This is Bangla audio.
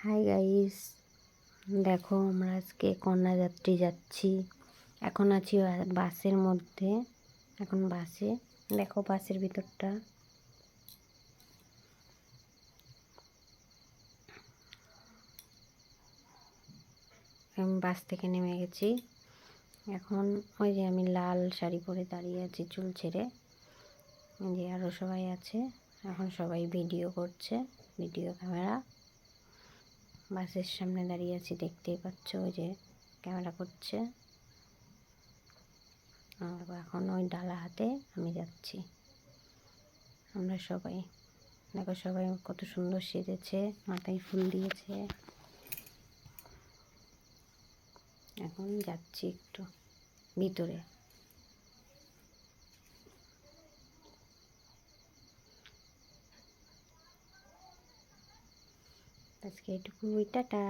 হাই গাইস, দেখো আমরা আজকে কন্যাযাত্রী যাচ্ছি। এখন আছি বাসের মধ্যে। এখন বাসে দেখো, বাসের ভিতরটা। আমি বাস থেকে নেমে গেছি। এখন ওই যে আমি লাল শাড়ি পরে দাঁড়িয়ে আছি, চুল ছেড়ে। যে আরও সবাই আছে, এখন সবাই ভিডিও করছে, ভিডিও ক্যামেরা। বাসের সামনে দাঁড়িয়ে আছি, দেখতেই পাচ্ছ, ওই যে ক্যামেরা করছে। এখন ওই ডালা হাতে আমি যাচ্ছি। আমরা সবাই দেখো, সবাই কত সুন্দর সেজেছে, মাথায় ফুল দিয়েছে। এখন যাচ্ছি একটু ভিতরে। আজকে এটুকুই, টাটা।